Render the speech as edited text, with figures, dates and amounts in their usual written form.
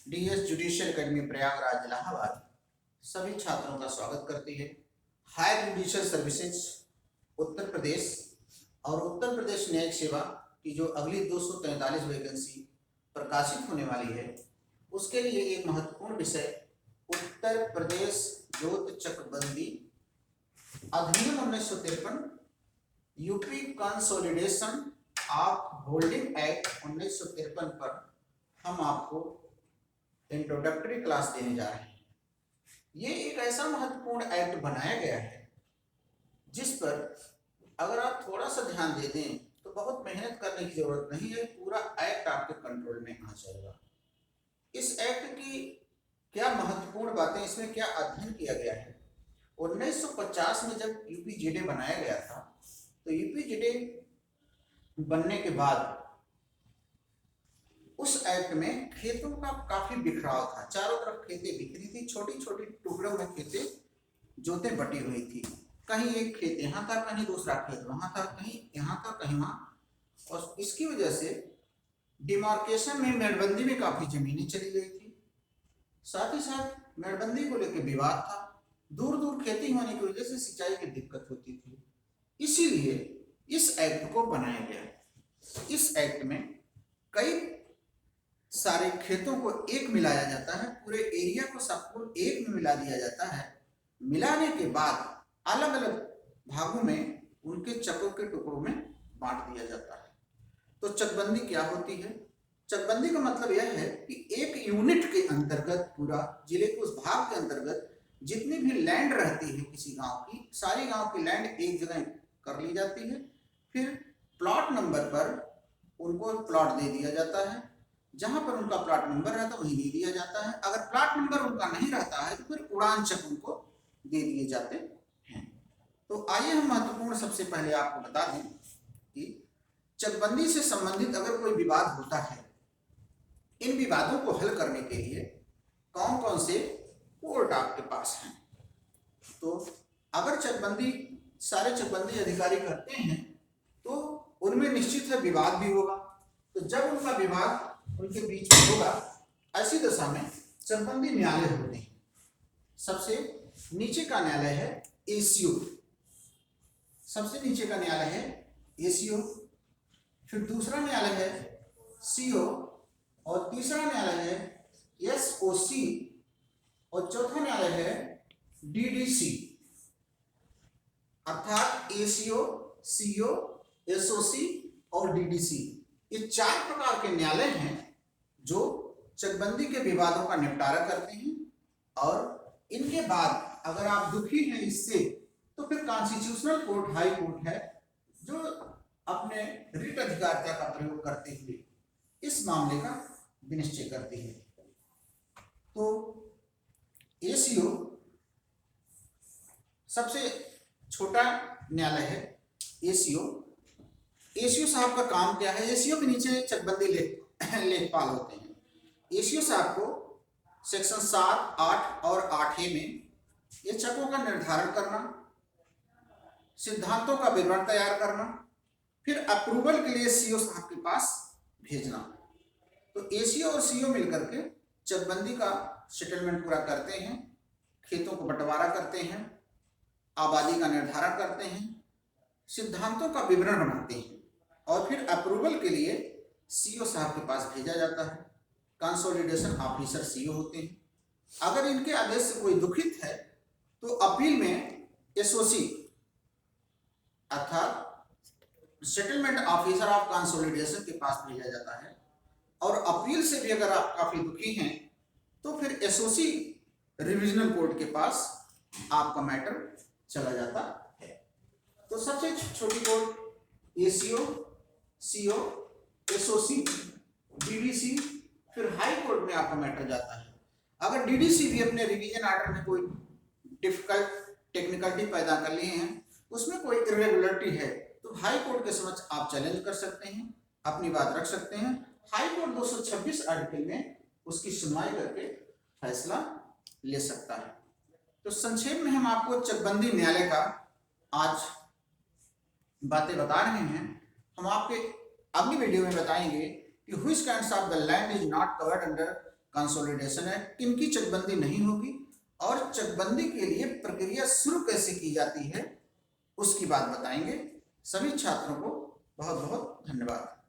DS judicial academy Prayagraj Allahabad सभी छात्रों का स्वागत करती है। Higher judicial services Uttar Pradesh और उत्तर प्रदेश न्यायिक सेवा की जो अगली 243 वैकेंसी प्रकाशित होने वाली है, उसके लिए एक महत्वपूर्ण विषय उत्तर प्रदेश जोत चकबंदी अधिनियम 1953, UP consolidation of holding act 1953 पर हम आपको इंट्रोडक्टरी क्लास देने जा रहे हैं। ये एक ऐसा महत्वपूर्ण एक्ट बनाया गया है जिस पर अगर आप थोड़ा सा ध्यान दे दें तो बहुत मेहनत करने की जरूरत नहीं है, पूरा एक्ट आपके कंट्रोल में आ जाएगा। इस एक्ट की क्या महत्वपूर्ण बातें, इसमें क्या अध्ययन किया गया है। 1950 में जब यूपीजेडे बनाया गया था तो यूपीजेडे बनने के बाद उस एक्ट में खेतों का काफी बिखराव था, चारों तरफ खेतें बिखरी थी, छोटी छोटी टुकड़ों में खेतें जोतें बटी हुई थी। कहीं एक खेत यहाँ था, कहीं दूसरा खेत वहां था, कहीं यहाँ था, कहीं वहां। और इसकी वजह से डिमार्केशन में, मेड़बंदी में काफी जमीनें चली गई थी। साथ ही साथ मेड़बंदी को लेकर विवाद था, दूर दूर खेती होने की वजह से सिंचाई की दिक्कत होती थी। इसीलिए इस एक्ट को बनाया गया। इस एक्ट में कई सारे खेतों को एक मिलाया जाता है, पूरे एरिया को सबको एक में मिला दिया जाता है। मिलाने के बाद अलग अलग भागों में उनके चकों के टुकड़ों में बांट दिया जाता है। तो चकबंदी क्या होती है? चकबंदी का मतलब यह है कि एक यूनिट के अंतर्गत, पूरा जिले के उस भाग के अंतर्गत जितनी भी लैंड रहती है किसी गांव की, सारी गांव की लैंड एक जगह कर ली जाती है। फिर प्लॉट नंबर पर उनको प्लॉट दे दिया जाता है, जहां पर उनका प्लॉट नंबर रहता है वहीं दे दिया जाता है। अगर प्लॉट नंबर उनका नहीं रहता है तो फिर उड़ान चक उनको दे दिए जाते हैं। तो आइए हम महत्वपूर्ण सबसे पहले आपको बता दें कि चकबंदी से संबंधित अगर कोई विवाद होता है, इन विवादों को हल करने के लिए कौन कौन से कोर्ट आपके पास हैं। तो अगर चकबंदी सारे चकबंदी अधिकारी करते हैं तो उनमें निश्चित है विवाद भी होगा। तो जब उनका विवाद उनके बीच में होगा, ऐसी दशा में चकबंदी न्यायालय होते हैं। सबसे नीचे का न्यायालय है एसीओ, सबसे नीचे का न्यायालय है एसीओ, फिर दूसरा न्यायालय है सीओ, और तीसरा न्यायालय है एसओसी, और चौथा न्यायालय है डीडीसी। अर्थात एसीओ, सीओ, एसओसी और डीडीसी, ये चार प्रकार के न्यायालय हैं जो चकबंदी के विवादों का निपटारा करते हैं। और इनके बाद अगर आप दुखी हैं इससे तो फिर कॉन्स्टिट्यूशनल कोर्ट, हाई कोर्ट है, जो अपने रिट अधिकारिता का प्रयोग करते हुए इस मामले का विनिश्चय करती है। तो एसीओ सबसे छोटा न्यायालय है। एसीओ साहब का काम क्या है? एसीओ के नीचे चकबंदी लेखपाल होते हैं। एसीओ साहब को सेक्शन 7, 8 और 8A में ये चकों का निर्धारण करना, सिद्धांतों का विवरण तैयार करना, फिर अप्रूवल के लिए सीओ साहब के पास भेजना। तो एसीओ और सीओ मिलकर के चकबंदी का सेटलमेंट पूरा करते हैं, खेतों को बंटवारा करते हैं, आबादी का निर्धारण करते हैं, सिद्धांतों का विवरण बनाते हैं, और फिर अप्रूवल के लिए सीओ साहब के पास भेजा जाता है। कंसोलिडेशन ऑफिसर सीओ होते हैं। अगर इनके आदेश से कोई दुखित है तो अपील में एसओसी अर्थात सेटलमेंट ऑफिसर ऑफ कंसोलिडेशन के पास भेजा जाता है। और अपील से भी अगर आप काफी दुखी हैं तो फिर एसओसी रिविजनल कोर्ट के पास आपका मैटर चला जाता है। तो सबसे छोटी court ACO, CO, SOC, DDC, फिर हाई कोर्ट में आपका मैटर जाता है। अगर डीडीसी भी अपने रिवीजन आर्डर में कोई डिफिकल्ट टेक्निकलिटी पैदा कर लिए हैं, उसमें कोई इरेगुलरिटी है, तो हाई कोर्ट के समक्ष आप चैलेंज कर सकते हैं, अपनी बात रख सकते हैं। हाई कोर्ट 226 आर्टिकल में उसकी सुनवाई करके फैसला ले सकता है। तो संक्षेप में हम आपको चकबंदी न्यायालय का आज बातें बता रहे हैं। हम आपके अगली वीडियो में बताएंगे कि which kinds of the land is not covered under consolidation act, किनकी चकबंदी नहीं होगी और चकबंदी के लिए प्रक्रिया शुरू कैसे की जाती है उसकी बात बताएंगे। सभी छात्रों को बहुत बहुत धन्यवाद।